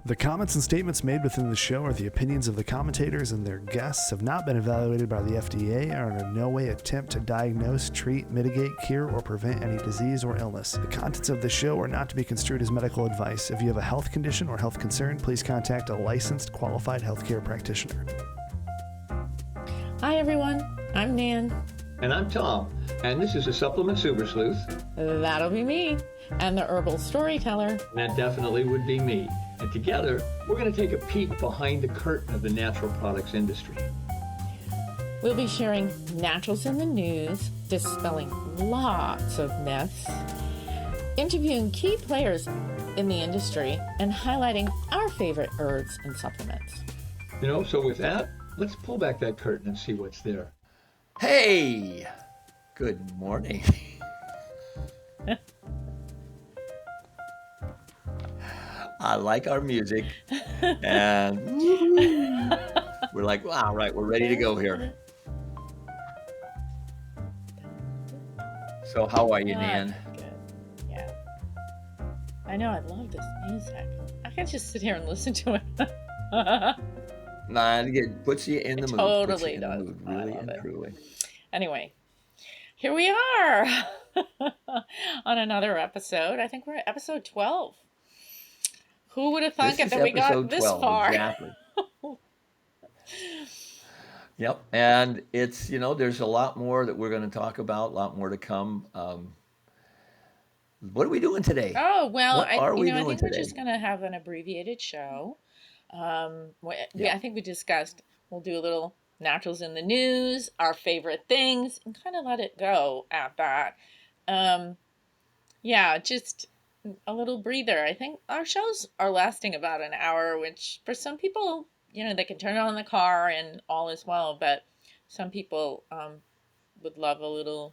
The comments and statements made within the show are the opinions of the commentators and their guests, have not been evaluated by the FDA, and are in no way attempt to diagnose, treat, mitigate, cure, or prevent any disease or illness. The contents of this show are not to be construed as medical advice. If you have a health condition or health concern, please contact a licensed, qualified healthcare practitioner. Hi everyone, I'm Nan. And I'm Tom, and this is a Supplement Super Sleuth. That'll be me, and the Herbal Storyteller. And that definitely would be me. And together, we're going to take a peek behind the curtain of the natural products industry. We'll be sharing naturals in the news, dispelling lots of myths, interviewing key players in the industry, and highlighting our favorite herbs and supplements. So with that, let's pull back that curtain and see what's there. Hey, good morning. I like our music, and we're like, all right, we're ready to go here. So how are you, Nan? Good. Yeah. I know, I love this music. I can just sit here and listen to it. Nah, it puts you in the mood. Totally does. Really and truly. Anyway, here we are on another episode. I think we're at episode 12. Who would have thunk it that we got this 12, far? Exactly. Yep. And it's, there's a lot more that we're going to talk about, a lot more to come. What are we doing today? Oh, well, I think today? We're just going to have an abbreviated show. I think we discussed, we'll do a little naturals in the news, our favorite things, and kind of let it go at that. Just a little breather. I think our shows are lasting about an hour, which for some people, they can turn it on in the car and all is well, but some people would love a little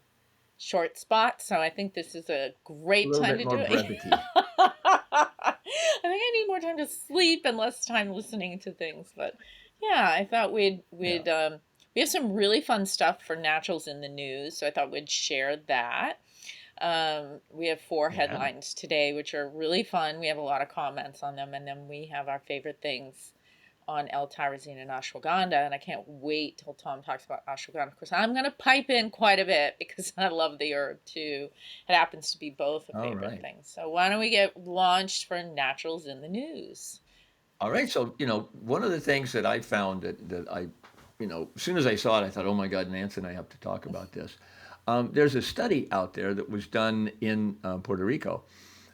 short spot. So I think this is a great time to do it. I think I need more time to sleep and less time listening to things, but yeah, I thought we have some really fun stuff for naturals in the news, so I thought we'd share that. We have 4 headlines today, which are really fun. We have a lot of comments on them, and then we have our favorite things on L-Tyrosine and Ashwagandha, and I can't wait till Tom talks about ashwagandha. Of course, I'm going to pipe in quite a bit because I love the herb too. It happens to be both a favorite thing. So why don't we get launched for naturals in the news? All right. So, one of the things that I found that I, as soon as I saw it, I thought, oh my God, Nancy and I have to talk about this. There's a study out there that was done in Puerto Rico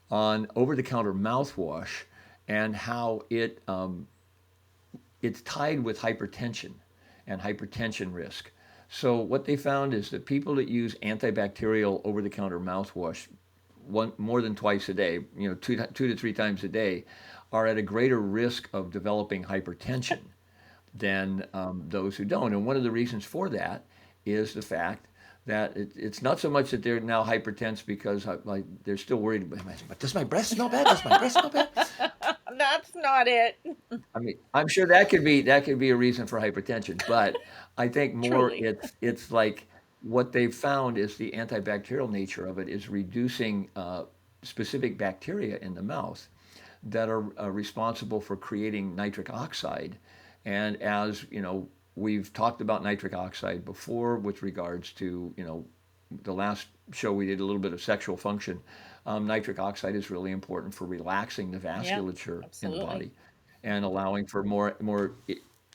on over-the-counter mouthwash and how it's tied with hypertension and hypertension risk. So what they found is that people that use antibacterial over-the-counter mouthwash more than twice a day, 2 to 3 times a day, are at a greater risk of developing hypertension than those who don't. And one of the reasons for that is the fact that it's not so much that they're now hypertense because they're still worried, but does my breath smell bad? Does my breath smell bad? That's not it. I mean, I'm sure that could be a reason for hypertension, but I think more it's like what they've found is the antibacterial nature of it is reducing specific bacteria in the mouth that are responsible for creating nitric oxide. And as we've talked about nitric oxide before with regards to, the last show we did a little bit of sexual function. Nitric oxide is really important for relaxing the vasculature in the body and allowing for more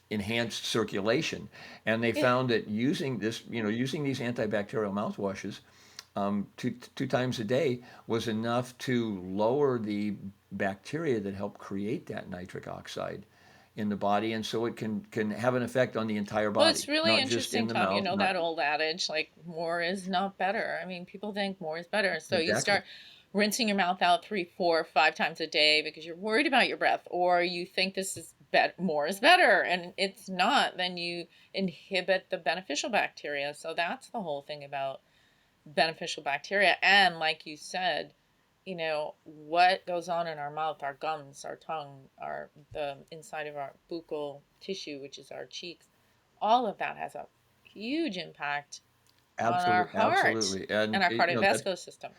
enhanced circulation. And they found that using these antibacterial mouthwashes 2 times a day was enough to lower the bacteria that help create that nitric oxide in the body, and so it can have an effect on the entire body. Well, it's really interesting, Tom, that old adage, like more is not better. I mean, people think more is better. So you start rinsing your mouth out 3, 4, 5 times a day because you're worried about your breath, or you think this is more is better, and it's not, then you inhibit the beneficial bacteria. So that's the whole thing about beneficial bacteria. And like you said, what goes on in our mouth, our gums, our tongue, the inside of our buccal tissue, which is our cheeks, all of that has a huge impact on our heart and our cardiovascular system.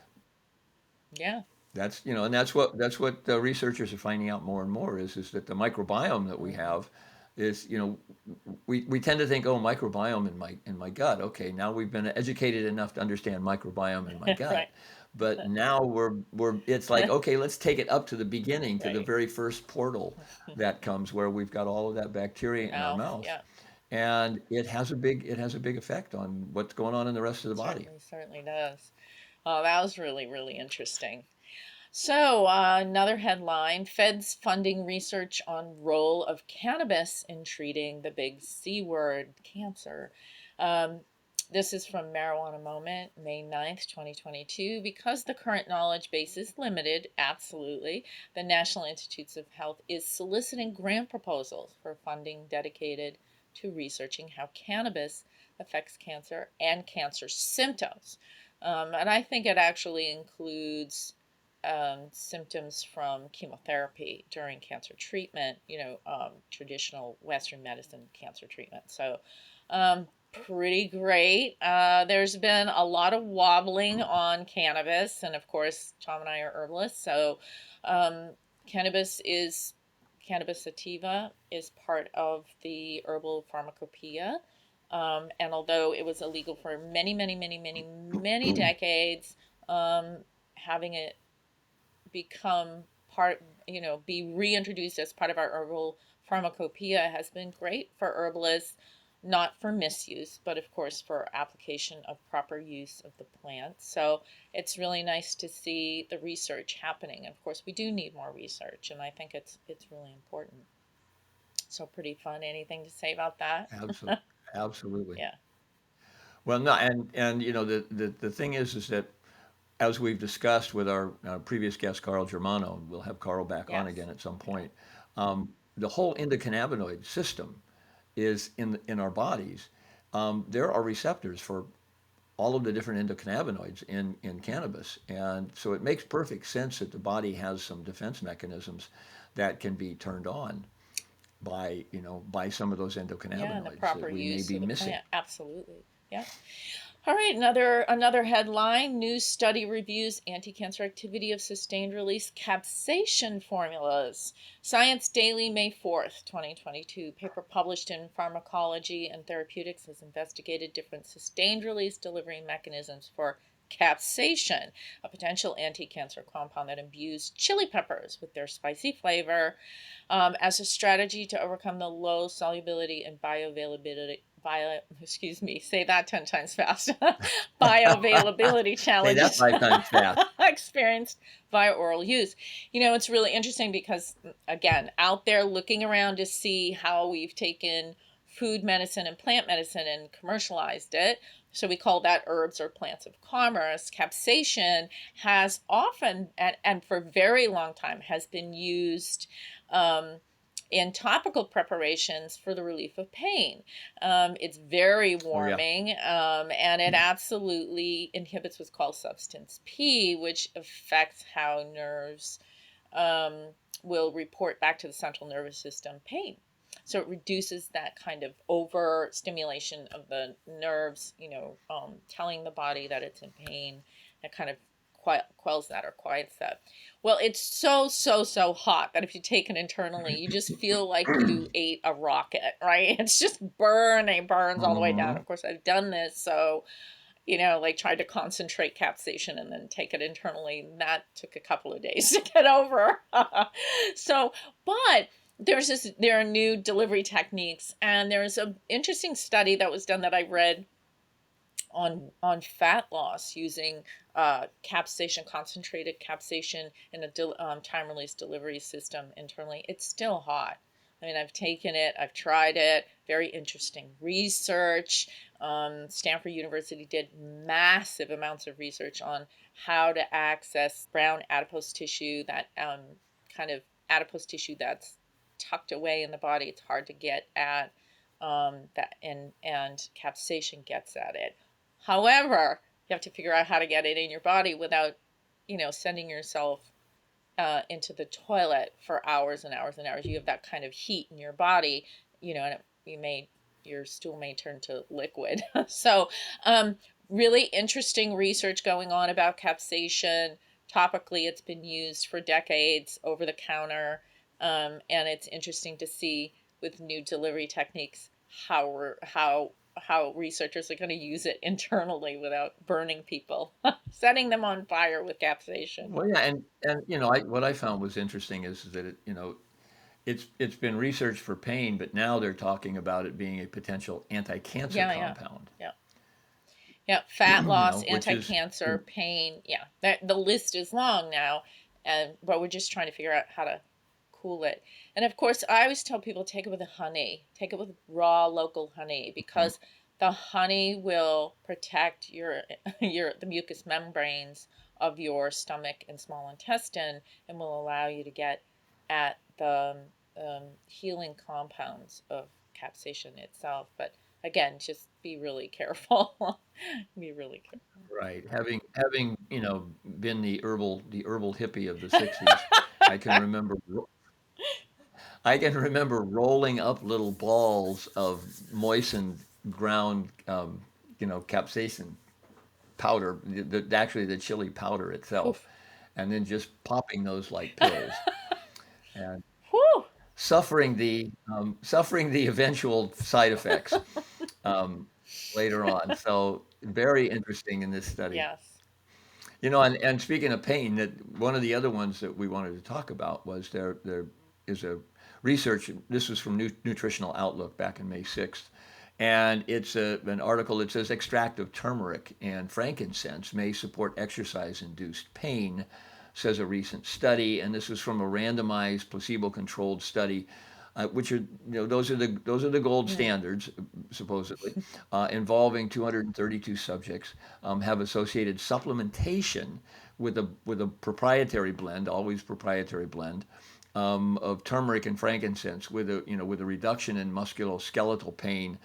Yeah. And that's what the researchers are finding out more and more is that the microbiome that we Hmm. have is, we tend to think, oh, microbiome in my gut. Okay, now we've been educated enough to understand microbiome in my Right. gut. But now we're it's like, okay, let's take it up to the beginning, to the Right. very first portal that comes where we've got all of that bacteria in our Mouth. mouth. Yeah. And it has a big effect on what's going on in the rest of the body. Certainly does. Oh, that was really, really interesting. So, another headline: Feds funding research on role of cannabis in treating the big C word, cancer. Um, this is from Marijuana Moment, May 9th, 2022. Because the current knowledge base is limited, absolutely, the National Institutes of Health is soliciting grant proposals for funding dedicated to researching how cannabis affects cancer and cancer symptoms. And I think it actually includes symptoms from chemotherapy during cancer treatment, traditional Western medicine cancer treatment. So, pretty great. There's been a lot of wobbling on cannabis, and of course, Tom and I are herbalists. So, um, cannabis is cannabis sativa is part of the herbal pharmacopoeia. And although it was illegal for many, many, many, many, many decades, having it become part, be reintroduced as part of our herbal pharmacopoeia has been great for herbalists, not for misuse, but of course for application of proper use of the plant. So it's really nice to see the research happening. Of course, we do need more research, and I think it's really important. So pretty fun. Anything to say about that? Absolutely. Absolutely. Yeah. Well, no, and the thing is that as we've discussed with our previous guest Carl Germano, and we'll have Carl back on Yes. again at some Yeah. point. The whole endocannabinoid system is in our bodies. There are receptors for all of the different endocannabinoids in cannabis, and so it makes perfect sense that the body has some defense mechanisms that can be turned on by some of those Yeah, and the endocannabinoids that proper we may use be of the missing. plant. Absolutely. Yeah. All right, another headline: new study reviews anti-cancer activity of sustained release capsaicin formulas. Science Daily, May 4th, 2022. Paper published in Pharmacology and Therapeutics has investigated different sustained release delivery mechanisms for capsaicin, a potential anti-cancer compound that imbues chili peppers with their spicy flavor, as a strategy to overcome the low solubility and excuse me, say that 10 times fast, bioavailability Say that challenges 5 times fast. experienced via oral use. It's really interesting because, again, out there looking around to see how we've taken food medicine and plant medicine and commercialized it. So we call that herbs or plants of commerce. Capsaicin has often, and for a very long time, has been used um, in topical preparations for the relief of pain. It's very Oh yeah. warming, and it absolutely inhibits what's called substance P, which affects how nerves um, will report back to the central nervous system pain. So it reduces that kind of overstimulation of the nerves, telling the body that it's in pain. That kind of quells that or quiets that. Well, it's so, so, so hot that if you take it internally, you just feel like you ate a rocket, right? It's just burns all the way down. Hmm. Of course, I've done this, so like tried to concentrate capsaicin and then take it internally. That took a couple of days to get over. So, but there are new delivery techniques, and there's an interesting study that was done that I read on fat loss using capsaicin, concentrated capsaicin in a time release delivery system internally. It's still hot. I mean, I've taken it, I've tried it. Very interesting research. Stanford University did massive amounts of research on how to access brown adipose tissue, that kind of adipose tissue that's tucked away in the body. It's hard to get at. That and capsaicin gets at it. However, you have to figure out how to get it in your body without, sending yourself into the toilet for hours and hours and hours. You have that kind of heat in your body, and your stool may turn to liquid. So, really interesting research going on about capsaicin. topically it's been used for decades over the counter, and it's interesting to see with new delivery techniques how researchers are going to use it internally without burning people, setting them on fire with capsaicin. Well, yeah, and what I found was interesting is that it's been researched for pain, but now they're talking about it being a potential anti-cancer Yeah, yeah, compound. yeah. Yeah, fat loss, Which is, anti-cancer, pain. Yeah, the list is long now, but we're just trying to figure out how to cool it. And of course, I always tell people take it with honey. Take it with raw local honey, because the honey will protect the mucous membranes of your stomach and small intestine, and will allow you to get at the healing compounds of capsaicin itself. But again, just be really careful. Be really careful. right. Having been the herbal hippie of the '60s, I can remember I can remember rolling up little balls of moistened ground, capsaicin powder, actually the chili powder itself, Oof. and then just popping those like pills and Whew. suffering the eventual side effects um, later on. So very interesting in this study. Yes. And speaking of pain, that one of the other ones that we wanted to talk about was there is a research. This was from Nutritional Outlook back in May 6th, and it's an article that says extract of turmeric and frankincense may support exercise-induced pain, says a recent study, and this was from a randomized placebo-controlled study. Which are those are the gold standards supposedly, involving 232 subjects, have associated supplementation with a proprietary blend, always proprietary blend, of turmeric and frankincense with a reduction in musculoskeletal pain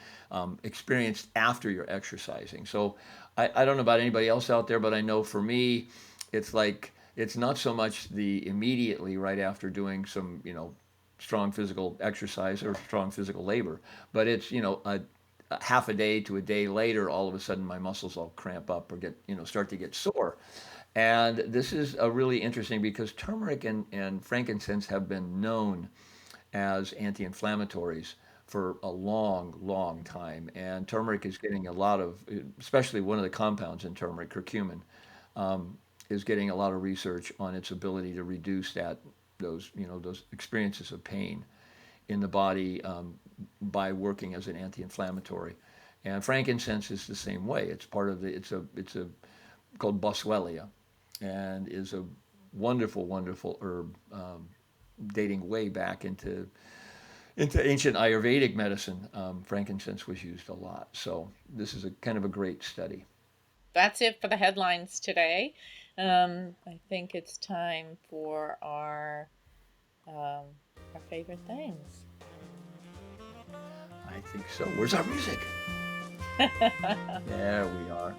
experienced after you're exercising. So I don't know about anybody else out there, but I know for me, it's like it's not so much the immediately right after doing some strong physical exercise or strong physical labor, but it's a half a day to a day later, all of a sudden my muscles all cramp up or start to get sore. And this is a really interesting because turmeric and frankincense have been known as anti-inflammatories for a long, long time. And turmeric is getting a lot of, especially one of the compounds in turmeric, curcumin, is getting a lot of research on its ability to reduce those experiences of pain in the body by working as an anti-inflammatory. And frankincense is the same way. It's part of it's a called Boswellia, and is a wonderful, wonderful herb dating way back into ancient Ayurvedic medicine. Frankincense was used a lot. So this is a kind of a great study. That's it for the headlines today. I think it's time for our favorite things. I think so. Where's our music? There we are.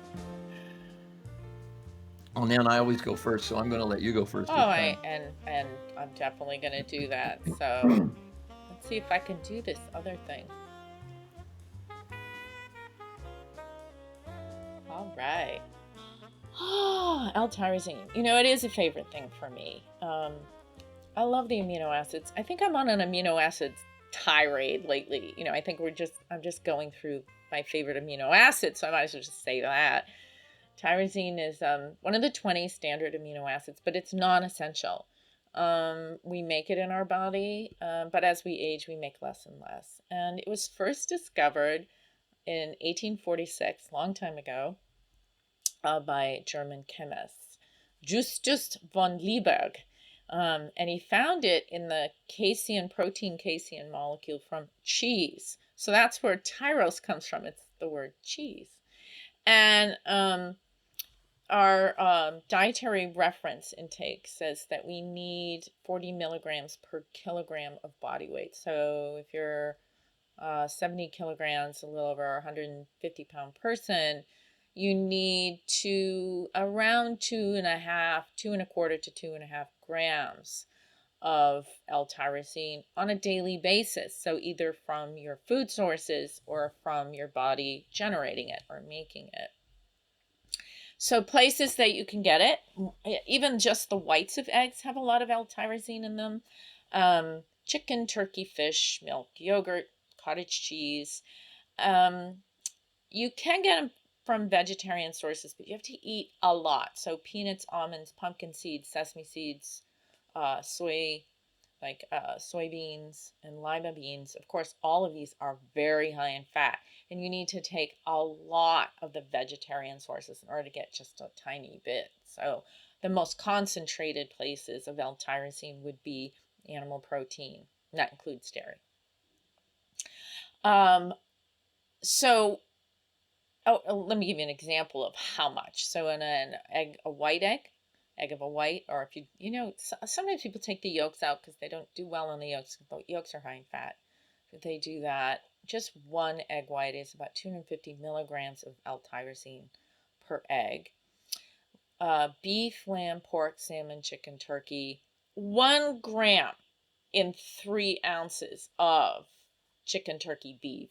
Oh, now I always go first, so I'm going to let you go first. And I'm definitely going to do that. So let's see if I can do this other thing. All right. L-Tyrosine. It is a favorite thing for me. I love the amino acids. I think I'm on an amino acids tirade lately. I think I'm just going through my favorite amino acids, so I might as well just say that. Tyrosine is one of the 20 standard amino acids, but it's non-essential. We make it in our body, but as we age, we make less and less. And it was first discovered in 1846, long time ago, by German chemists, Justus von Liebig. And he found it in the protein casein molecule from cheese. So that's where tyros comes from. It's the word cheese. And our dietary reference intake says that we need 40 milligrams per kilogram of body weight. So if you're 70 kilograms, a little over a 150-pound person, you need around 2.25 to 2.5 grams of L-tyrosine on a daily basis. So either from your food sources or from your body generating it or making it. So places that you can get it, even just the whites of eggs have a lot of L-tyrosine in them. Chicken, turkey, fish, milk, yogurt, cottage cheese. You can get them from vegetarian sources, but you have to eat a lot. So peanuts, almonds, pumpkin seeds, sesame seeds, soy, soybeans and lima beans. Of course, all of these are very high in fat, and you need to take a lot of the vegetarian sources in order to get just a tiny bit. So the most concentrated places of L-tyrosine would be animal protein. And that includes dairy. Um, so let me give you an example of how much. So in an egg, a white egg of a white, or if sometimes people take the yolks out because they don't do well on the yolks. The yolks are high in fat. If they do that, just one egg white is about 250 milligrams of L-tyrosine per egg. Beef, lamb, pork, salmon, chicken, turkey, 1 gram in 3 ounces of chicken, turkey, beef,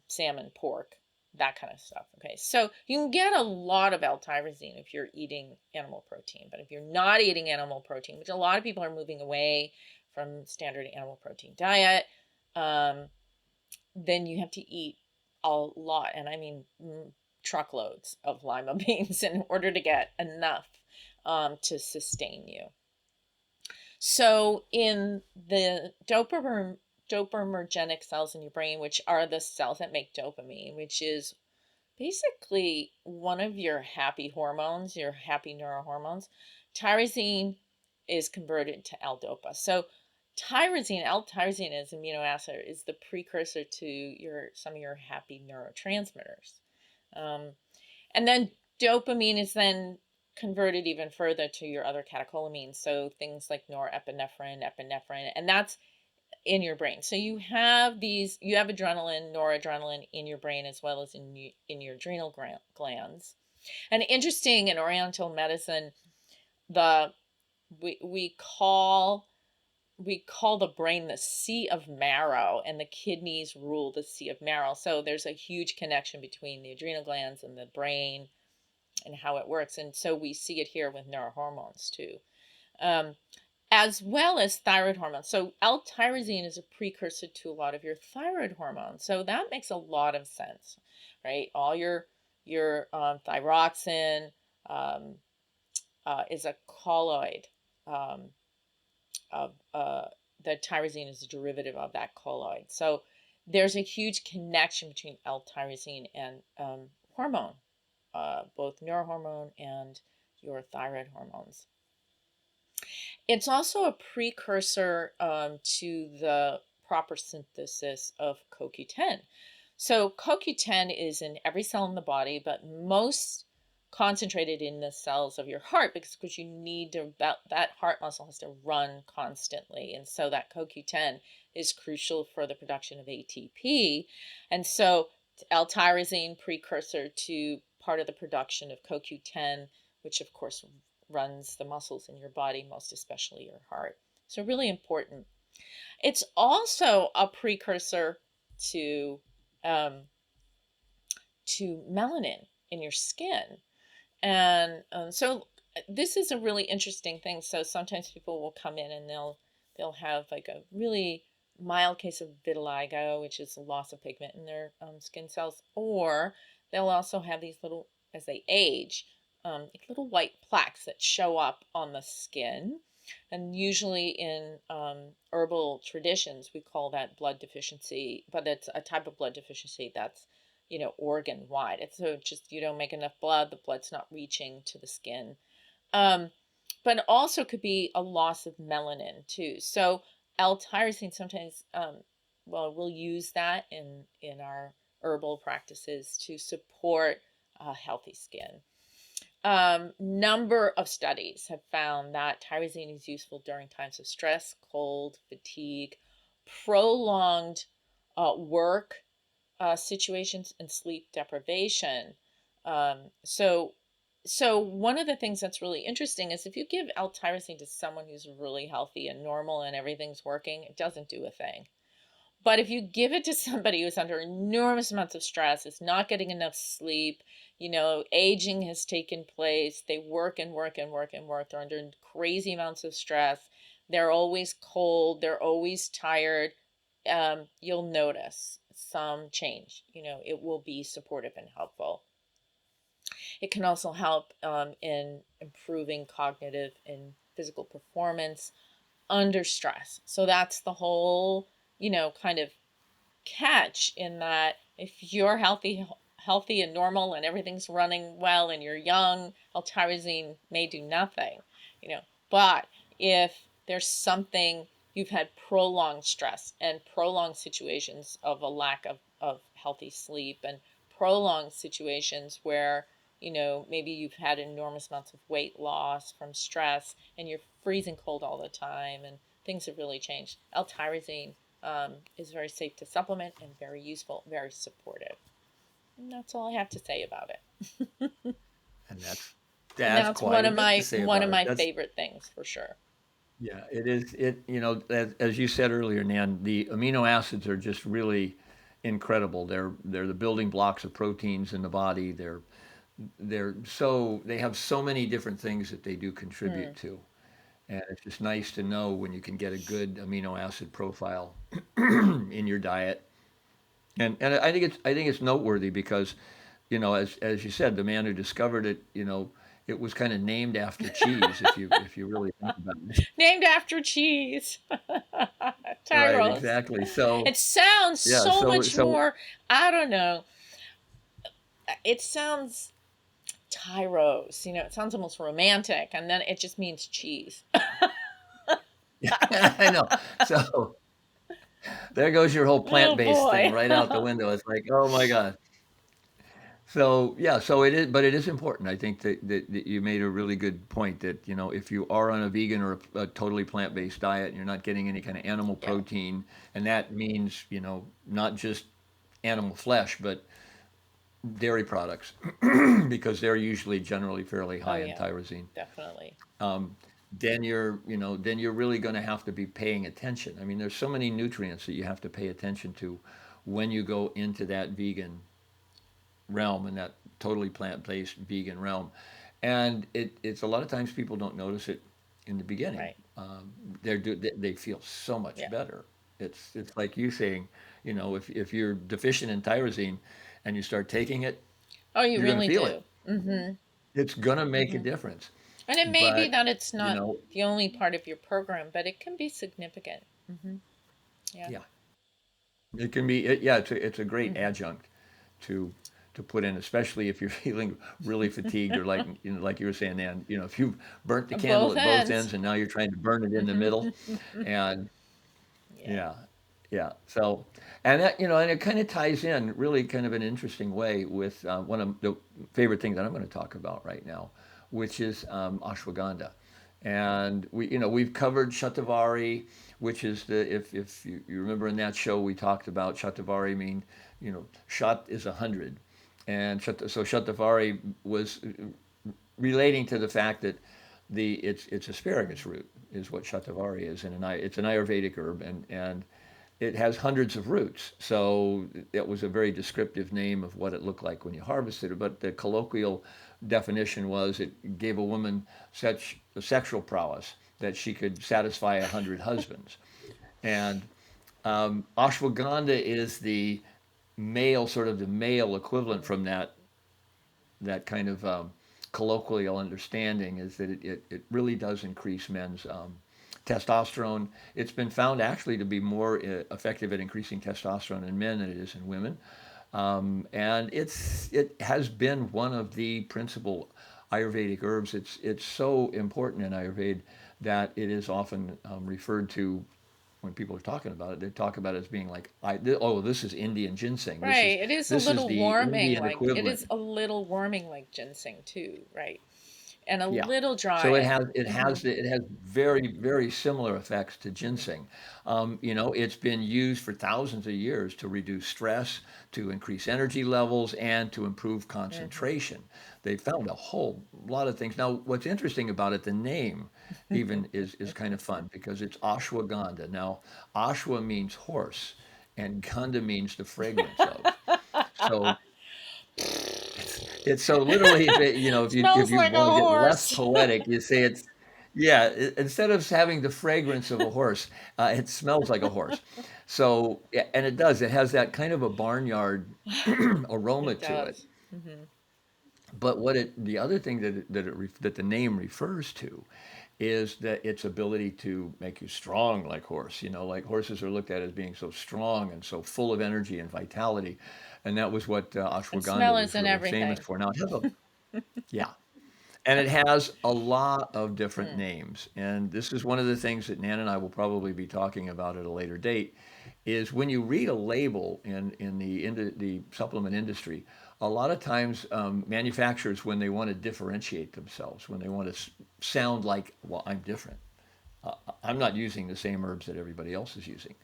salmon, pork, that kind of stuff. Okay, so you can get a lot of L-tyrosine if you're eating animal protein, but if you're not eating animal protein, which a lot of people are moving away from standard animal protein diet, then you have to eat a lot, and I mean truckloads of lima beans in order to get enough to sustain you. So in the dopaminergic cells in your brain, which are the cells that make dopamine, which is basically one of your happy hormones, your happy neurohormones, tyrosine is converted to L-dopa. So L-tyrosine as amino acid is the precursor to some of your happy neurotransmitters. And then dopamine is then converted even further to your other catecholamines. So things like norepinephrine, epinephrine, and that's in your brain. So you have adrenaline, noradrenaline in your brain as well as in your adrenal glands. And interesting, in Oriental medicine, we call the brain the sea of marrow, and the kidneys rule the sea of marrow. So there's a huge connection between the adrenal glands and the brain and how it works. And so we see it here with neurohormones too. As well as thyroid hormones. So L-tyrosine is a precursor to a lot of your thyroid hormones. So that makes a lot of sense, right? All your thyroxine is a colloid of the tyrosine is a derivative of that colloid. So there's a huge connection between L-tyrosine and hormone, both neurohormone and your thyroid hormones. It's also a precursor to the proper synthesis of CoQ10. So CoQ10 is in every cell in the body, but most concentrated in the cells of your heart, because you need that heart muscle has to run constantly. And so that CoQ10 is crucial for the production of ATP. And so L-tyrosine precursor to part of the production of CoQ10, which of course runs the muscles in your body, most especially your heart. So really important. It's also a precursor to melanin in your skin. And so this is a really interesting thing. So sometimes people will come in and they'll have like a really mild case of vitiligo, which is a loss of pigment in their skin cells, or they'll also have these little, as they age, like little white plaques that show up on the skin. And usually in herbal traditions, we call that blood deficiency, but it's a type of blood deficiency that's organ wide. It's so just you don't make enough blood, the blood's not reaching to the skin. But also could be a loss of melanin too. So L-tyrosine sometimes, we'll use that in our herbal practices to support healthy skin. Number of studies have found that tyrosine is useful during times of stress, cold, fatigue, prolonged work situations, and sleep deprivation. So one of the things that's really interesting is if you give L-tyrosine to someone who's really healthy and normal and everything's working, it doesn't do a thing. But if you give it to somebody who's under enormous amounts of stress, is not getting enough sleep, aging has taken place, they work and work and work and work, they're under crazy amounts of stress, they're always cold, they're always tired, you'll notice some change. It will be supportive and helpful. It can also help in improving cognitive and physical performance under stress. So that's the whole, kind of catch in that if you're healthy and normal and everything's running well and you're young, L-tyrosine may do nothing, But if there's something, you've had prolonged stress and prolonged situations of a lack of healthy sleep and prolonged situations where, maybe you've had enormous amounts of weight loss from stress and you're freezing cold all the time and things have really changed. L-tyrosine is very safe to supplement and very useful, very supportive. And that's all I have to say about it. And that's And that's that's quite one a of bit to my say one about of it. my That's favorite things for sure. Yeah, it is. As you said earlier, Nan, the amino acids are just really incredible. They're the building blocks of proteins in the body. They have so many different things that they do contribute Mm, to. And it's just nice to know when you can get a good amino acid profile in your diet. And I think it's noteworthy because, as you said, the man who discovered it, it was kind of named after cheese if you really think about it. named after cheese. Right, Tyros. exactly. So It sounds yeah, so so much so more, I don't know. It sounds Tyros, it sounds almost romantic and then it just means cheese. I know. So there goes your whole Oh plant-based thing boy. right out the window. It's like, oh my God. So yeah, so it is, but it is important. I think that you made a really good point that, if you are on a vegan or a totally plant-based diet and you're not getting any kind of animal Yeah. protein, and that means, not just animal flesh, but dairy products, because they're usually generally fairly Oh high in yeah, tyrosine. definitely. um, then you're really going to have to be paying attention. I mean, there's so many nutrients that you have to pay attention to when you go into that vegan realm and that totally plant-based vegan realm. And it's a lot of times people don't notice it in the beginning. Right. They feel so much Yeah. better. It's like you saying, if you're deficient in tyrosine and you start taking it, Oh, you you're going to really feel it. do. Mm-hmm. It's going to make a Mm-hmm. difference. And it may be But, that it's you not know, the only part of your program, but it can be significant. Mm-hmm. Yeah. yeah, it can be. Yeah, it's a great Mm-hmm. adjunct to to put in, especially if you're feeling really fatigued or like like you were saying, Nan. If you've burnt the candle Both at both ends. ends and now you're trying to burn it in the middle, and Yeah. yeah, yeah. So, and it kind of ties in really kind of an interesting way with one of the favorite things that I'm going to talk about right now, which is ashwagandha. And we've covered shatavari, which is if you remember in that show we talked about shatavari mean, shat is 100, and so shatavari was relating to the fact that it's asparagus root is what shatavari is, and it's an Ayurvedic herb, and it has hundreds of roots. So it was a very descriptive name of what it looked like when you harvested it. But the colloquial definition was it gave a woman such a sexual prowess that she could satisfy 100 husbands. And ashwagandha is the male, sort of the male equivalent Mm-hmm. from that kind of colloquial understanding is that it really does increase men's testosterone. It's been found actually to be more effective at increasing testosterone in men than it is in women. And it has been one of the principal Ayurvedic herbs. It's so important in Ayurveda that it is often referred to when people are talking about it. They talk about it as being like, oh, this is Indian ginseng. This is Right. It is a this is little the warming, Indian like it is equivalent. a little warming like ginseng too, right? And a Yeah. little So it drying. has it Mm-hmm. has it has very very similar effects to Mm-hmm. ginseng. It's been used for thousands of years to reduce stress, to increase energy levels, and to improve Mm-hmm. concentration. They found a whole lot of things. Now, what's interesting about it, the name even is kind of fun because it's ashwagandha. Now, ashwa means horse, and ganda means the fragrance of. So it's so literally, if Smells you like a want to get less horse. poetic, you say it's yeah. Instead of having the fragrance of a horse, it smells like a horse. So yeah, and it does. It has that kind of a barnyard aroma It to it. does. Hmm. But the other thing that the name refers to is that its ability to make you strong like horse. Like horses are looked at as being so strong and so full of energy and vitality, and that was what And ashwagandha smell was isn't really famous everything. for. Now it has a yeah, and it has a lot of different Mm. names. And this is one of the things that Nan and I will probably be talking about at a later date, is when you read a label in the supplement industry, a lot of times manufacturers, when they want to differentiate themselves, when they want to sound like, well, I'm different. I'm not using the same herbs that everybody else is using.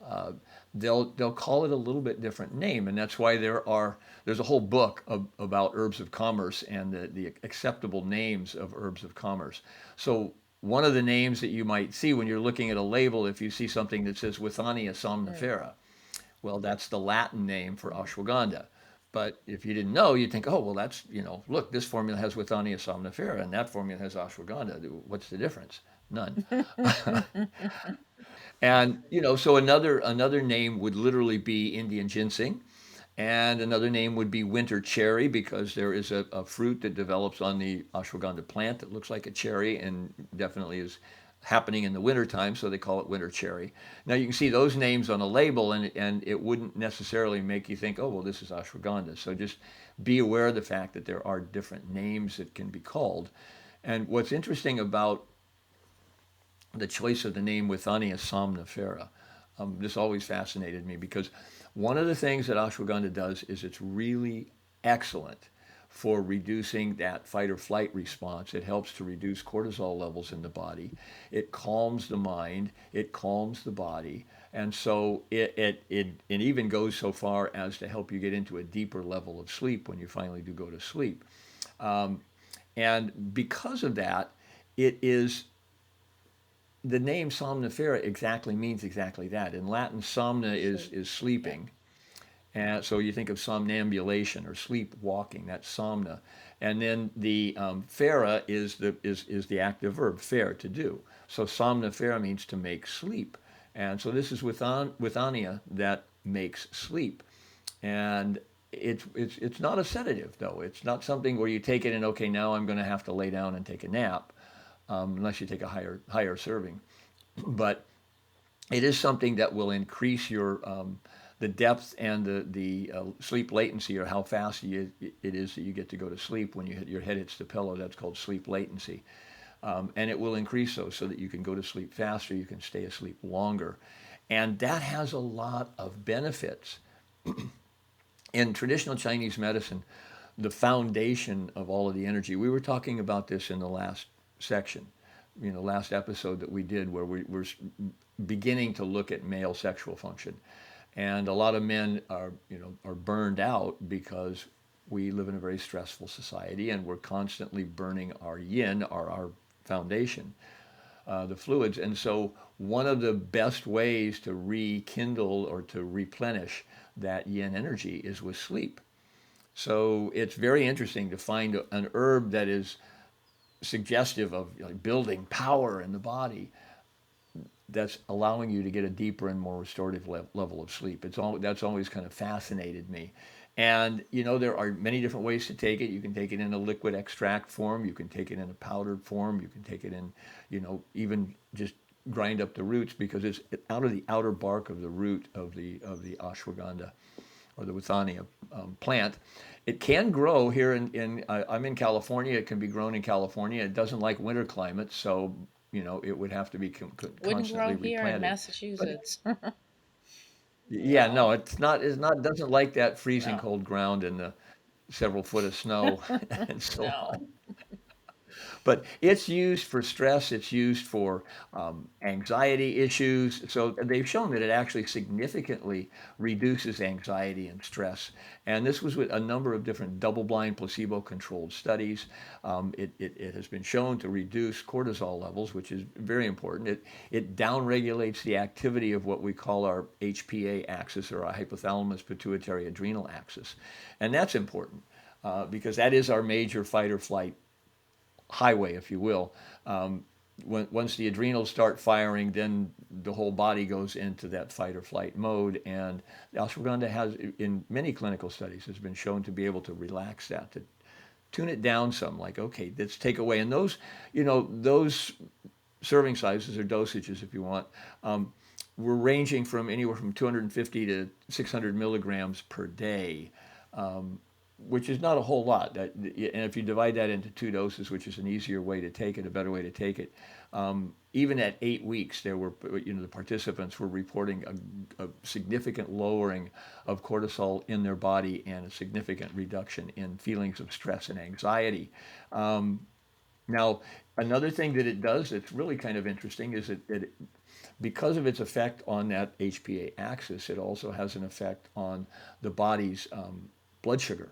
uh, they'll call it a little bit different name, and that's why there's a whole book about herbs of commerce and the acceptable names of herbs of commerce. So one of the names that you might see when you're looking at a label, if you see something that says Withania Mm. somnifera, well, that's the Latin name for Mm. ashwagandha. But if you didn't know, you'd think, oh, well, look, this formula has Withania somnifera and that formula has ashwagandha. What's the difference? None. And so another name would literally be Indian ginseng, and another name would be winter cherry because there is a fruit that develops on the ashwagandha plant that looks like a cherry and definitely is happening in the winter time, so they call it winter cherry. Now you can see those names on a label, and it wouldn't necessarily make you think, oh, well, this is ashwagandha. So just be aware of the fact that there are different names that can be called. And what's interesting about the choice of the name Withania somnifera. This always fascinated me because one of the things that ashwagandha does is it's really excellent for reducing that fight or flight response. It helps to reduce cortisol levels in the body. It calms the mind. It calms the body. And so it even goes so far as to help you get into a deeper level of sleep when you finally do go to sleep. Um, and because of that, it is the name somnifera exactly means exactly that. In Latin, somna is Sleep. is Yep. sleeping, and so you think of somnambulation or sleepwalking. That's somna, and then the fera is the active verb fare to do. So somnifera means to make sleep, and so this is withania that makes sleep, and it's not a sedative though. It's not something where you take it and okay, now I'm going to have to lay down and take a nap, unless you take a higher serving. But it is something that will increase your the depth and the sleep latency, or how fast it is that you get to go to sleep when your head hits the pillow. That's called sleep latency, and it will increase those so that you can go to sleep faster, you can stay asleep longer, and that has a lot of benefits. In traditional Chinese medicine, the foundation of all of the energy. We were talking about this in the last section, last episode that we did, where we're beginning to look at male sexual function, and a lot of men are burned out because we live in a very stressful society, and we're constantly burning our yin, our foundation, the fluids. And so, one of the best ways to rekindle or to replenish that yin energy is with sleep. So it's very interesting to find an herb that is suggestive of building power in the body, that's allowing you to get a deeper and more restorative level of sleep. That's always kind of fascinated me. And there are many different ways to take it. You can take it in a liquid extract form. You can take it in a powdered form. You can take it in, even just grind up the roots, because it's out of the outer bark of the root of the ashwagandha or the withania plant. It can grow here I'm in California. It can be grown in California. It doesn't like winter climates, so it would have to be Wouldn't constantly grow here in replanted. But Massachusetts. yeah, No. no, it's not doesn't like that freezing No. cold ground and the several foot of snow and so No. on. But it's used for stress, it's used for anxiety issues. So they've shown that it actually significantly reduces anxiety and stress. And this was with a number of different double-blind, placebo-controlled studies. It has been shown to reduce cortisol levels, which is very important. It downregulates the activity of what we call our HPA axis, or our hypothalamus pituitary adrenal axis. And that's important because that is our major fight or flight highway, if you will. Once the adrenals start firing, then the whole body goes into that fight or flight mode. And ashwagandha has, in many clinical studies, has been shown to be able to relax that, to tune it down some. Like, okay, let's take away. And those, those serving sizes or dosages, if you want, were ranging from anywhere from 250 to 600 milligrams per day. Which is not a whole lot. And if you divide that into two doses, which is an easier way to take it, a better way to take it, even at 8 weeks, there were, the participants were reporting a significant lowering of cortisol in their body and a significant reduction in feelings of stress and anxiety. Now, another thing that it does that's really kind of interesting is that because of its effect on that HPA axis, it also has an effect on the body's blood sugar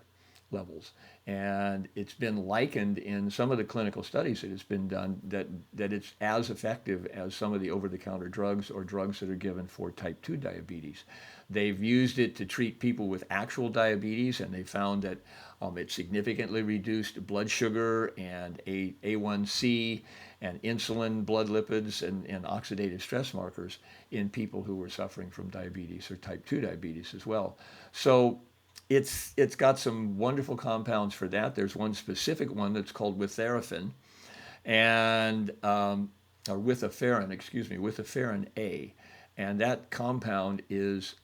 levels. And it's been likened in some of the clinical studies that has been done that it's as effective as some of the over-the-counter drugs or drugs that are given for type 2 diabetes. They've used it to treat people with actual diabetes, and they found that it significantly reduced blood sugar and A1C and insulin, blood lipids, and oxidative stress markers in people who were suffering from diabetes or type 2 diabetes as well. So it's got some wonderful compounds for that. There's one specific one that's called witheraphin, and or withaferin, excuse me, withaferin A, and that compound is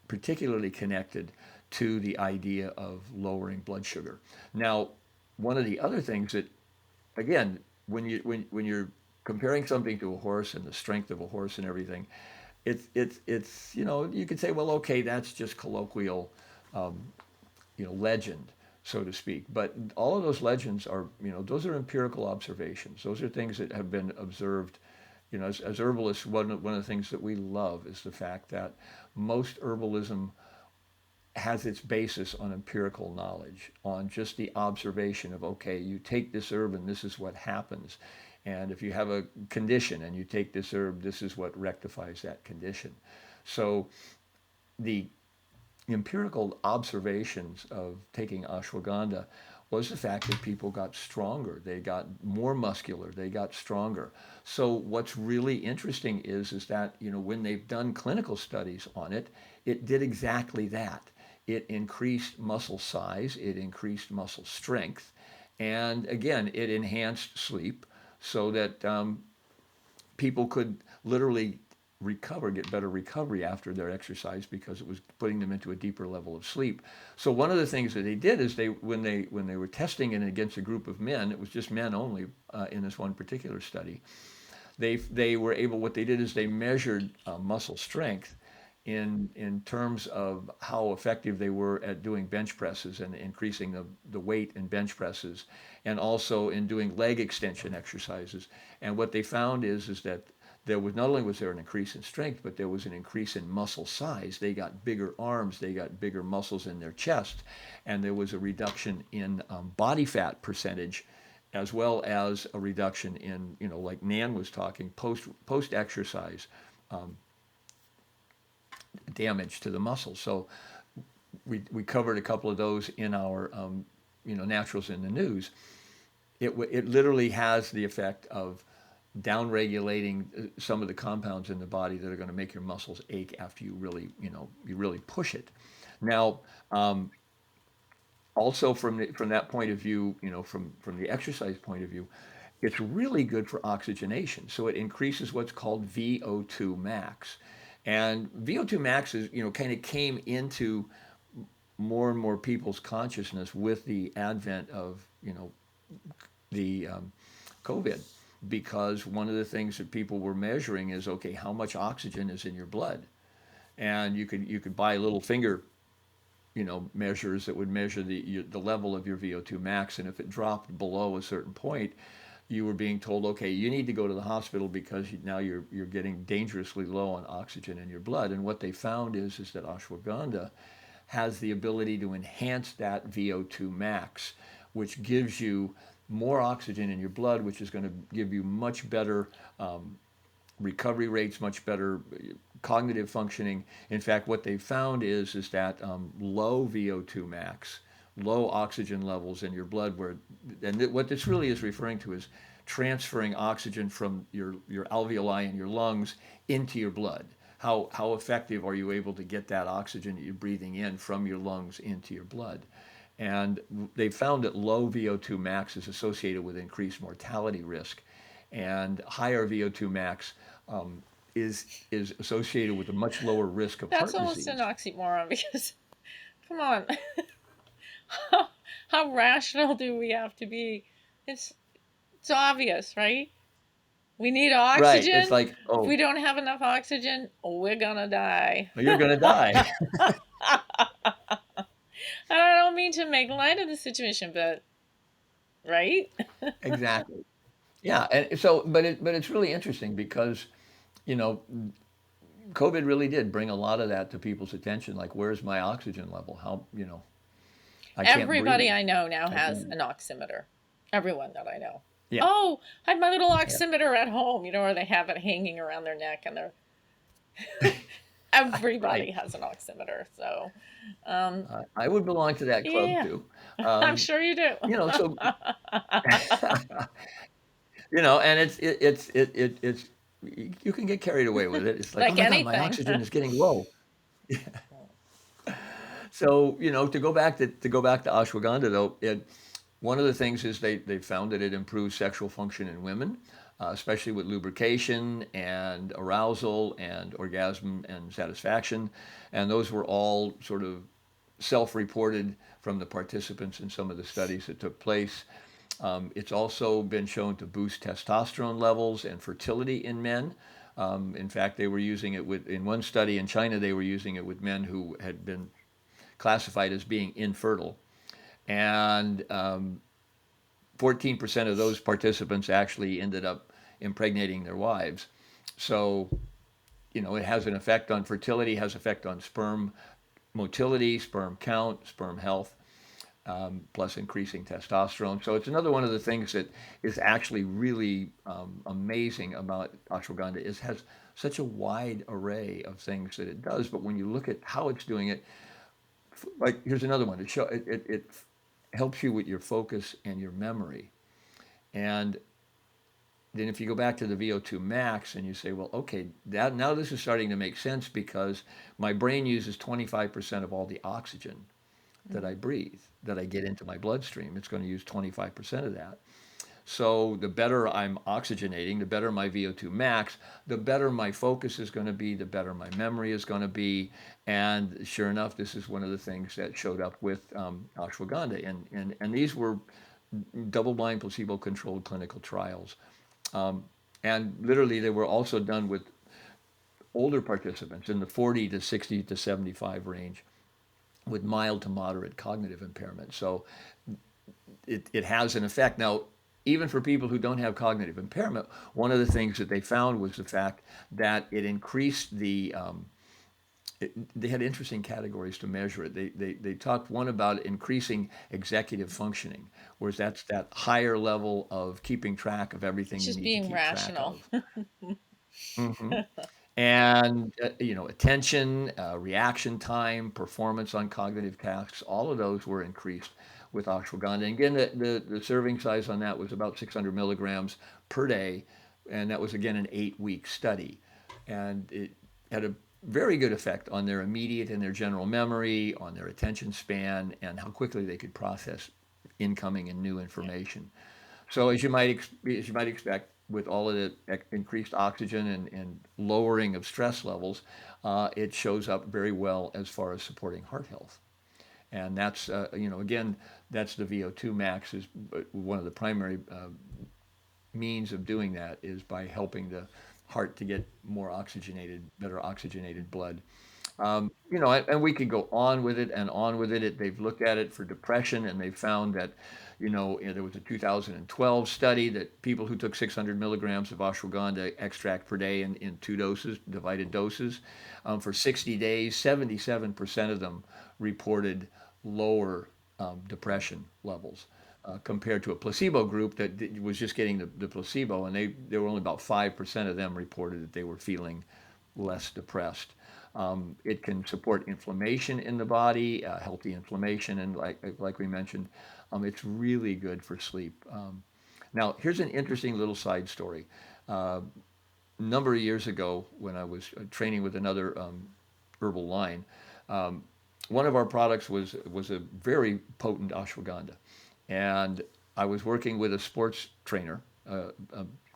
particularly connected to the idea of lowering blood sugar. Now, one of the other things that, again, when you're comparing something to a horse and the strength of a horse and everything, it's you could say, well, okay, that's just colloquial legend, so to speak. But all of those legends are, those are empirical observations. Those are things that have been observed. As herbalists, one of the things that we love is the fact that most herbalism has its basis on empirical knowledge, on just the observation of, okay, you take this herb and this is what happens. And if you have a condition and you take this herb, this is what rectifies that condition. So the empirical observations of taking ashwagandha was the fact that people got stronger, they got more muscular, they got stronger. So what's really interesting is that when they've done clinical studies on it, it did exactly that. It increased muscle size, it increased muscle strength, and again, it enhanced sleep so that people could literally get better recovery after their exercise because it was putting them into a deeper level of sleep. So one of the things that they did is when they were testing it against a group of men, it was just men only in this one particular study. They were able. What they did is they measured muscle strength in terms of how effective they were at doing bench presses and increasing the weight in bench presses, and also in doing leg extension exercises. And what they found is that there was not only was there an increase in strength, but there was an increase in muscle size. They got bigger arms, they got bigger muscles in their chest, and there was a reduction in body fat percentage, as well as a reduction in, like Nan was talking, post exercise damage to the muscles. So we covered a couple of those in our Naturals in the News. It literally has the effect of down-regulating some of the compounds in the body that are going to make your muscles ache after you really push it. Now, also from that point of view, from the exercise point of view, it's really good for oxygenation. So it increases what's called VO2 max. And VO2 max is, kind of came into more and more people's consciousness with the advent of, the COVID, because one of the things that people were measuring is, okay, how much oxygen is in your blood? And you could buy little finger, measures that would measure the level of your VO2 max, and if it dropped below a certain point, you were being told, okay, you need to go to the hospital because now you're getting dangerously low on oxygen in your blood. And what they found is that ashwagandha has the ability to enhance that VO2 max, which gives you more oxygen in your blood, which is going to give you much better recovery rates, much better cognitive functioning. In fact, what they found is that low VO2 max, low oxygen levels in your blood, what this really is referring to is transferring oxygen from your alveoli and your lungs into your blood. How effective are you able to get that oxygen that you're breathing in from your lungs into your blood? And they found that low VO2 max is associated with increased mortality risk, and higher VO2 max is associated with a much lower risk of That's heart almost an disease. oxymoron because, come on, how rational do we have to be? It's it's obvious, right? We need Right. It's oxygen. like, If we oh, don't have enough oxygen, we're gonna die. you're going to die. And I don't mean to make light of the situation, but right? Exactly. Yeah. And so, but it's really interesting because, you know, COVID really did bring a lot of that to people's attention. Like, where's my oxygen level? I can't Everybody breathe. I know now I has can't. an oximeter. Everyone that I know. Yeah. Oh, I have my little Yeah. oximeter at home, where they have it hanging around their neck and they're everybody Right. has an oximeter. So, um, I would belong to that club yeah, too. I'm Um, sure you do. so and it's you can get carried away with it. It's like, oh Like my God, my anything. oxygen is getting low. So, to go back to ashwagandha though, one of the things is they found that it improves sexual function in women, especially with lubrication and arousal and orgasm and satisfaction, and those were all sort of self-reported from the participants in some of the studies that took place. It's also been shown to boost testosterone levels and fertility in men. In fact, they were using it in one study in China, they were using it with men who had been classified as being infertile. And 14% of those participants actually ended up impregnating their wives. So, it has an effect on fertility, has effect on sperm motility, sperm count, sperm health, plus increasing testosterone. So it's another one of the things that is actually really amazing about ashwagandha is has such a wide array of things that it does. But when you look at how it's doing it, like here's another one. It helps you with your focus and your memory. And then if you go back to the VO2 max and you say, well, okay, now this is starting to make sense because my brain uses 25% of all the oxygen that I breathe, that I get into my bloodstream. It's going to use 25% of that. So the better I'm oxygenating, the better my VO2 max, the better my focus is going to be, the better my memory is going to be. And sure enough, this is one of the things that showed up with ashwagandha. And these were double-blind, placebo-controlled clinical trials. Um, and literally, they were also done with older participants in the 40 to 60 to 75 range with mild to moderate cognitive impairment. So it has an effect. Now, even for people who don't have cognitive impairment, one of the things that they found was the fact that it increased they had interesting categories to measure it. They talked one about increasing executive functioning, whereas that's that higher level of keeping track of everything It's you just need to being keep track rational. of. hmm And attention, reaction time, performance on cognitive tasks, all of those were increased with ashwagandha. And again, the serving size on that was about 600 milligrams per day, and that was again an 8-week study, and it had a very good effect on their immediate and their general memory, on their attention span, and how quickly they could process incoming and new Yeah. information. So as you might expect, with all of the increased oxygen and lowering of stress levels, it shows up very well as far as supporting heart health. And that's again, that's the VO2 max is one of the primary means of doing that is by helping the heart to get more oxygenated, better oxygenated blood. And we could go on with it and on with it. They've looked at it for depression, and they found that, there was a 2012 study that people who took 600 milligrams of ashwagandha extract per day in two doses, divided doses, for 60 days, 77% of them reported lower depression levels. Compared to a placebo group that was just getting the placebo, and there were only about 5% of them reported that they were feeling less depressed. It can support inflammation in the body, healthy inflammation, and like we mentioned, it's really good for sleep. Now, here's an interesting little side story. A number of years ago, when I was training with another herbal line, um, one of our products was a very potent ashwagandha, and I was working with a sports trainer, a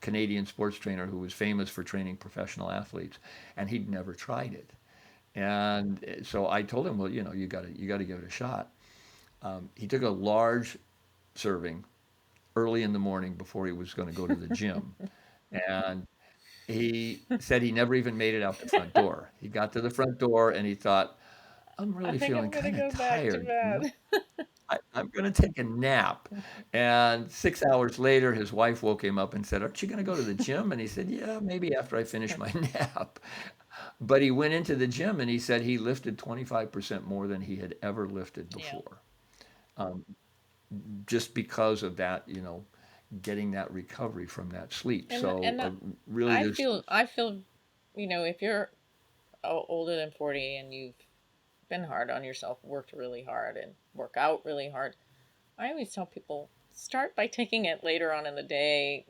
Canadian sports trainer who was famous for training professional athletes, and he'd never tried it. And so I told him, well, you got to give it a shot. He took a large serving early in the morning before he was going to go to the gym, and he said he never even made it out the front door. He got to the front door and he thought, I'm I really think feeling I'm gonna kind of go back to tired. bed. I'm going to take a nap. And 6 hours later, his wife woke him up and said, aren't you going to go to the gym? And he said, yeah, maybe after I finish my nap. But he went into the gym and he said he lifted 25% more than he had ever lifted Yeah. before, just because of that, getting that recovery from that sleep. And So and that, really, I there's feel I feel, if you're older than 40 and you've been hard on yourself, worked really hard and work out really hard, I always tell people start by taking it later on in the day,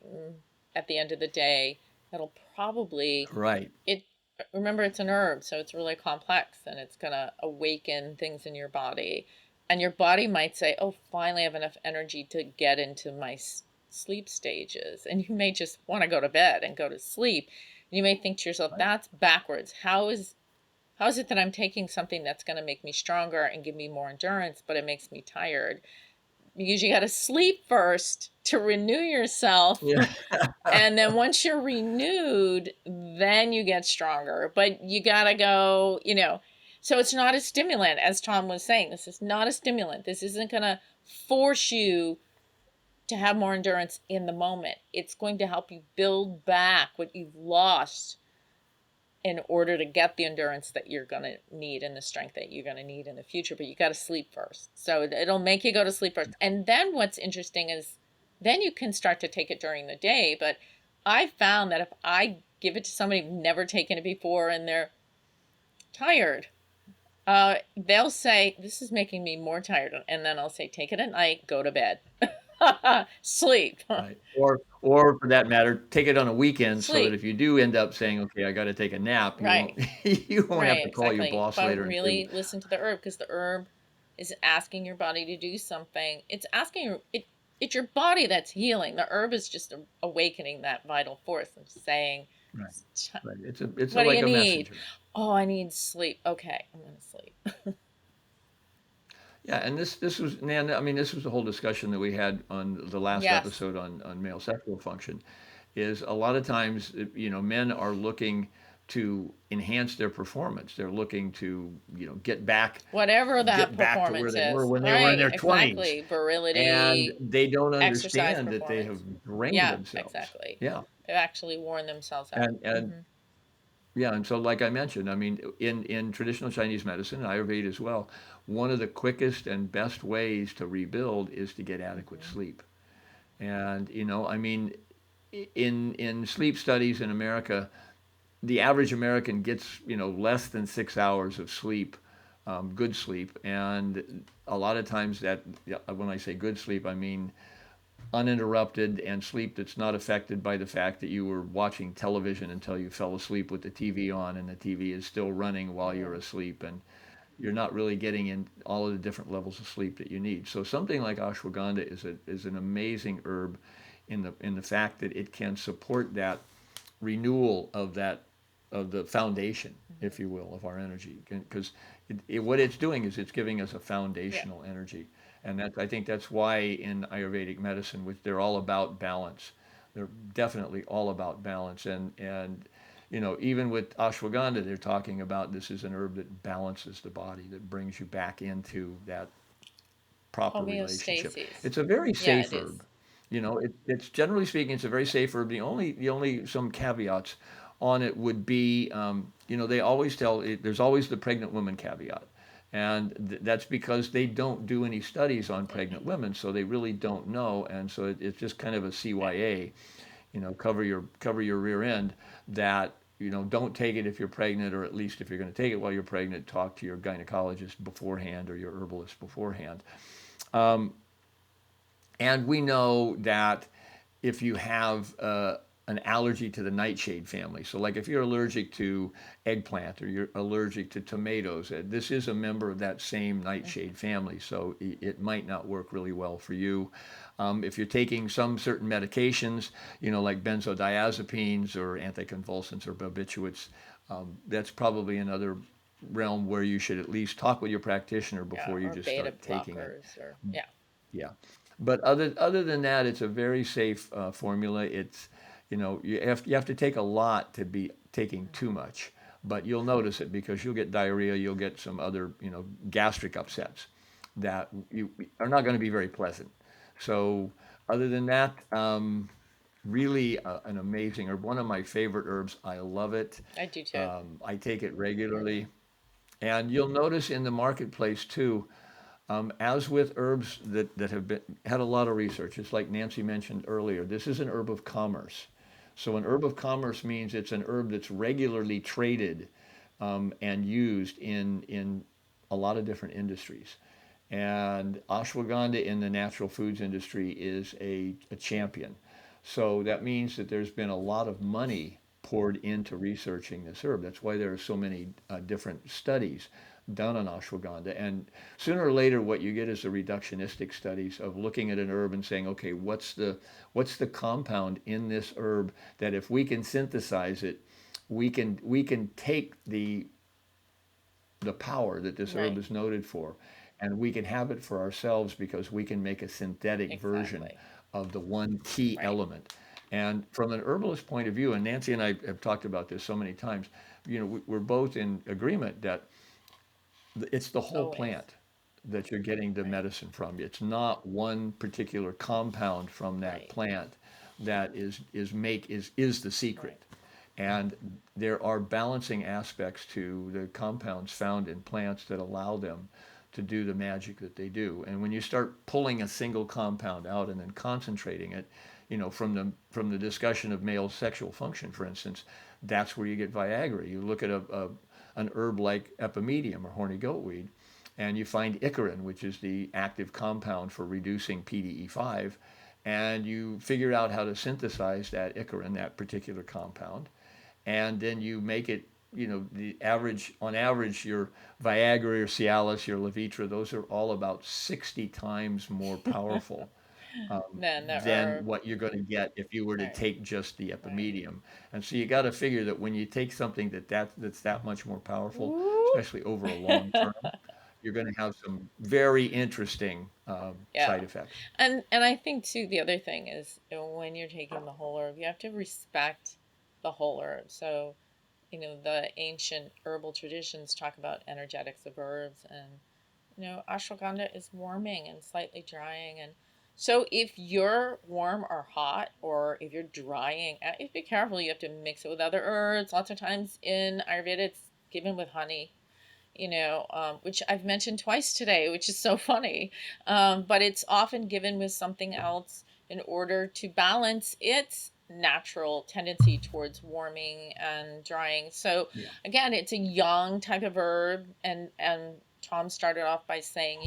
at the end of the day. That'll probably right. it remember it's an herb, so it's really complex and it's going to awaken things in your body. And your body might say, "Oh, finally I have enough energy to get into my sleep stages." And you may just want to go to bed and go to sleep. You may think to yourself, Right. "That's backwards. How is it that I'm taking something that's going to make me stronger and give me more endurance, but it makes me tired?" Because you got to sleep first to renew yourself. Yeah. And then once you're renewed, then you get stronger. But you got to go. So it's not a stimulant, as Tom was saying. This is not a stimulant. This isn't going to force you to have more endurance in the moment. It's going to help you build back what you've lost in order to get the endurance that you're going to need and the strength that you're going to need in the future. But you got to sleep first. So it'll make you go to sleep first. And then what's interesting is then you can start to take it during the day. But I found that if I give it to somebody who's never taken it before and they're tired, they'll say, "This is making me more tired." And then I'll say, "Take it at night, go to bed, sleep." Right. Or for that matter, take it on a weekend so that Sleep. if you do end up saying, okay, I got to take a nap, you won't Right. you won't have Right, to call your exactly. boss But later and say, really listen to the herb, because the herb is asking your body to do something. It's asking it's your body that's healing. The herb is just awakening that vital force and saying, right, right. It's "What do like you a need?" messenger. "Oh, I need sleep." "Okay, I'm going to sleep." Yeah, and this was Nan, I mean, this was the whole discussion that we had on the last Yes. episode on male sexual function, is a lot of times, men are looking to enhance their performance. They're looking to, get back Whatever that get back to where performance they were is. when they were in Right, their 20s. exactly. And Virility, they don't exercise understand that they performance. have drained Yeah, themselves. exactly. Yeah. They've actually worn themselves out. And yeah, and so like I mentioned, I mean, in traditional Chinese medicine, Ayurveda as well, one of the quickest and best ways to rebuild is to get adequate sleep. And I mean, in sleep studies in America, the average American gets less than 6 hours of sleep, good sleep, and a lot of times that, yeah, when I say good sleep, I mean uninterrupted and sleep that's not affected by the fact that you were watching television until you fell asleep with the TV on and the TV is still running while you're asleep, and you're not really getting in all of the different levels of sleep that you need. So something like ashwagandha is an amazing herb in the fact that it can support that renewal of the foundation, if you will, of our energy. Because what it's doing is it's giving us a Yeah. foundational energy, and I think that's why in Ayurvedic medicine, which they're all about balance. They're definitely all about balance, and even with ashwagandha, they're talking about this is an herb that balances the body, that brings you back into that proper relationship. Homeostasis. It's a very Yeah, safe it is. herb. It's generally speaking, it's a very safe herb. The only some caveats on it would be, they always there's always the pregnant woman caveat, and that's because they don't do any studies on pregnant women, so they really don't know, and so it's just kind of a Right. CYA, cover your rear end, that don't take it if you're pregnant, or at least if you're going to take it while you're pregnant, talk to your gynecologist beforehand or your herbalist beforehand. And we know that if you have an allergy to the nightshade family, so like if you're allergic to eggplant or you're allergic to tomatoes, this is a member of that same nightshade family, so it might not work really well for you. If you're taking some certain medications, like benzodiazepines or anticonvulsants or barbiturates, that's probably another realm where you should at least talk with your practitioner Yeah, before you or just beta start taking it. blockers, or yeah. Yeah. But other than that, it's a very safe formula. It's, you have to take a lot to be taking too much, but you'll notice it because you'll get diarrhea, you'll get some other, gastric upsets that you are not going to be very pleasant. So other than that, really an amazing herb. One of my favorite herbs. I love it. I do too. I take it regularly, and you'll notice in the marketplace too. As with herbs that have had a lot of research, it's like Nancy mentioned earlier, this is an herb of commerce. So an herb of commerce means it's an herb that's regularly traded and used in a lot of different industries. And ashwagandha in the natural foods industry is a champion. So that means that there's been a lot of money poured into researching this herb. That's why there are so many different studies done on ashwagandha. And sooner or later, what you get is the reductionistic studies of looking at an herb and saying, okay, what's the compound in this herb that if we can synthesize it, we can take the power that this herb Right. is noted for, and we can have it for ourselves because we can make a synthetic version Exactly. of the one key Right. element. And from an herbalist point of view, and Nancy and I have talked about this so many times, we're both in agreement that it's the whole Always. plant that you're getting the Right. medicine from. It's not one particular compound from that Right. plant that is the Right. secret. And there are balancing aspects to the compounds found in plants that allow them to do the magic that they do. And when you start pulling a single compound out and then concentrating it, from the discussion of male sexual function, for instance, that's where you get Viagra. You look at an herb like epimedium or horny goatweed, and you find icarin, which is the active compound for reducing PDE5, and you figure out how to synthesize that icarin, that particular compound, and then you make it, on average, your Viagra, your Cialis, your Levitra, those are all about 60 times more powerful Then the than herb. what you're going to get if you were to Right. take just the Right. epimedium. And so you got to figure that when you take something that's that much more powerful, Woo! especially over a long term, you're going to have some very interesting Yeah. side effects. And I think too the other thing is, when you're taking the whole herb, you have to respect the whole herb. So, the ancient herbal traditions talk about energetics of herbs, and ashwagandha is warming and slightly drying. And so if you're warm or hot, or if you're drying, you have to be careful. You have to mix it with other herbs. Lots of times in Ayurveda, it's given with honey, which I've mentioned twice today, which is so funny. But it's often given with something else in order to balance its natural tendency towards warming and drying. So Yeah. again, it's a young type of herb, and Tom started off by saying,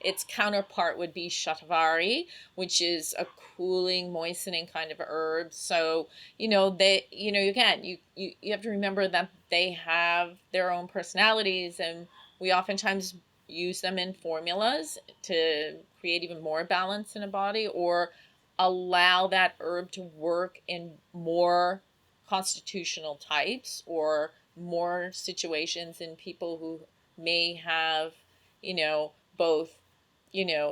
its counterpart would be shatavari, which is a cooling, moistening kind of herb. So again, you have to remember that they have their own personalities, and we oftentimes use them in formulas to create even more balance in a body, or allow that herb to work in more constitutional types, or more situations in people who may have both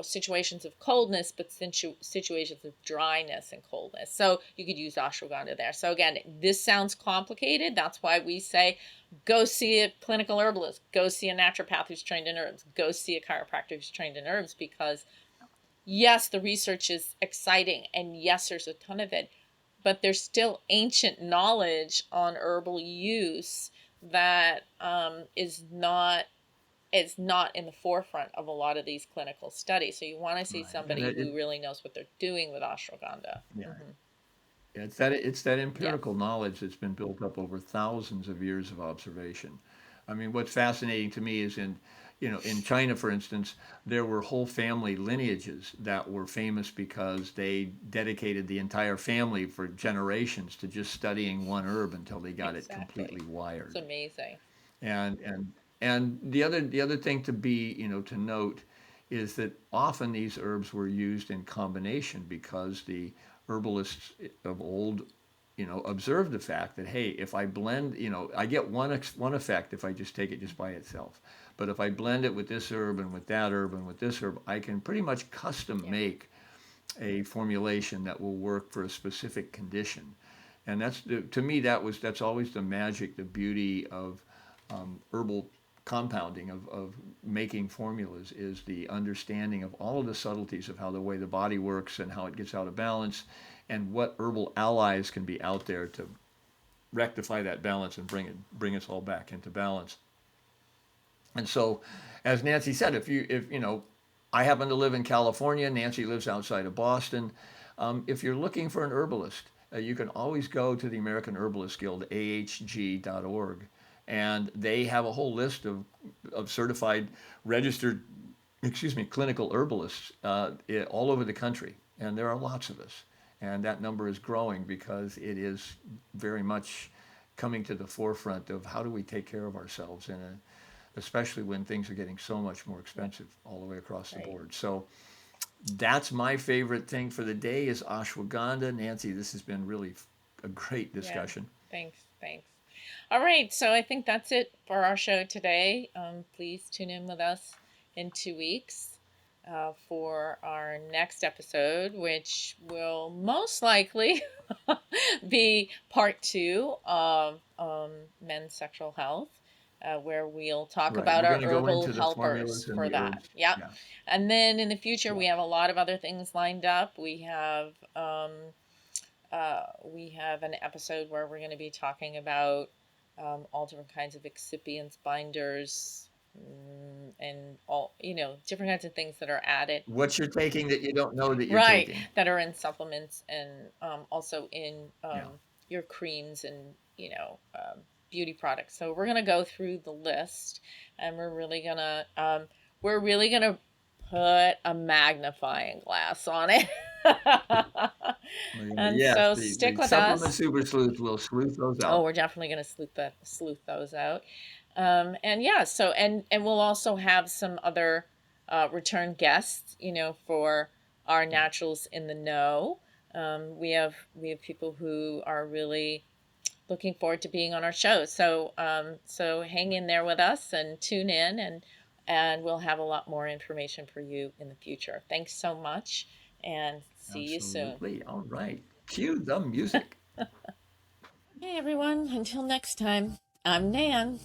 situations of coldness, but situations of dryness and coldness. So you could use ashwagandha there. So again, this sounds complicated. That's why we say go see a clinical herbalist, go see a naturopath who's trained in herbs, go see a chiropractor who's trained in herbs, because yes, the research is exciting, and yes, there's a ton of it, but there's still ancient knowledge on herbal use that is not in the forefront of a lot of these clinical studies. So you want to see somebody who really knows what they're doing with ashwagandha. Yeah. It's that empirical knowledge that's been built up over thousands of years of observation. I mean, what's fascinating to me is in China, for instance, there were whole family lineages that were famous because they dedicated the entire family for generations to just studying one herb until they got it completely wired. It's amazing. And the other thing to note is that often these herbs were used in combination because the herbalists of old, observed the fact that, hey, if I blend, I get one effect if I just take it just by itself. But if I blend it with this herb and with that herb and with this herb, I can pretty much custom make a formulation that will work for a specific condition. And to me, that's always the magic, the beauty of herbal compounding, of making formulas, is the understanding of all of the subtleties of how the way the body works and how it gets out of balance, and what herbal allies can be out there to rectify that balance and bring us all back into balance. And so, as Nancy said, if I happen to live in California, Nancy lives outside of Boston. If you're looking for an herbalist, you can always go to the American Herbalist Guild, ahg.org, and they have a whole list of certified, registered, clinical herbalists all over the country, and there are lots of us. And that number is growing because it is very much coming to the forefront of how do we take care of ourselves, especially when things are getting so much more expensive all the way across the board. So that's my favorite thing for the day is ashwagandha. Nancy, this has been really a great discussion. Yeah, thanks. All right, so I think that's it for our show today. Please tune in with us in 2 weeks for our next episode, which will most likely be part 2 of men's sexual health, where we'll talk about our herbal helpers for that. Yeah. And then in the future, we have a lot of other things lined up. We have an episode where we're going to be talking about all different kinds of excipients, binders, and all, different kinds of things that are added. What you're taking that you don't know that you're taking. Right, that are in supplements and also in your creams and, beauty products. So we're going to go through the list, and we're really going to put a magnifying glass on it. And so stick with us. Supplement Super Sleuth will sleuth those out. Oh, we're definitely going to sleuth those out. And we'll also have some other return guests, for our Naturals in the Know. We have people who are really looking forward to being on our show. So hang in there with us and tune in, and we'll have a lot more information for you in the future. Thanks so much, and see you soon. All right. Cue the music. Hey, everyone. Until next time, I'm Nan.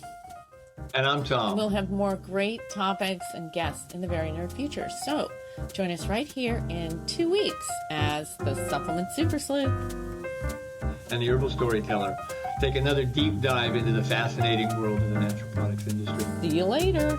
And I'm Tom. And we'll have more great topics and guests in the very near future. So join us right here in 2 weeks as the Supplement Super Sleuth and the Herbal Storyteller take another deep dive into the fascinating world of the natural products industry. See you later.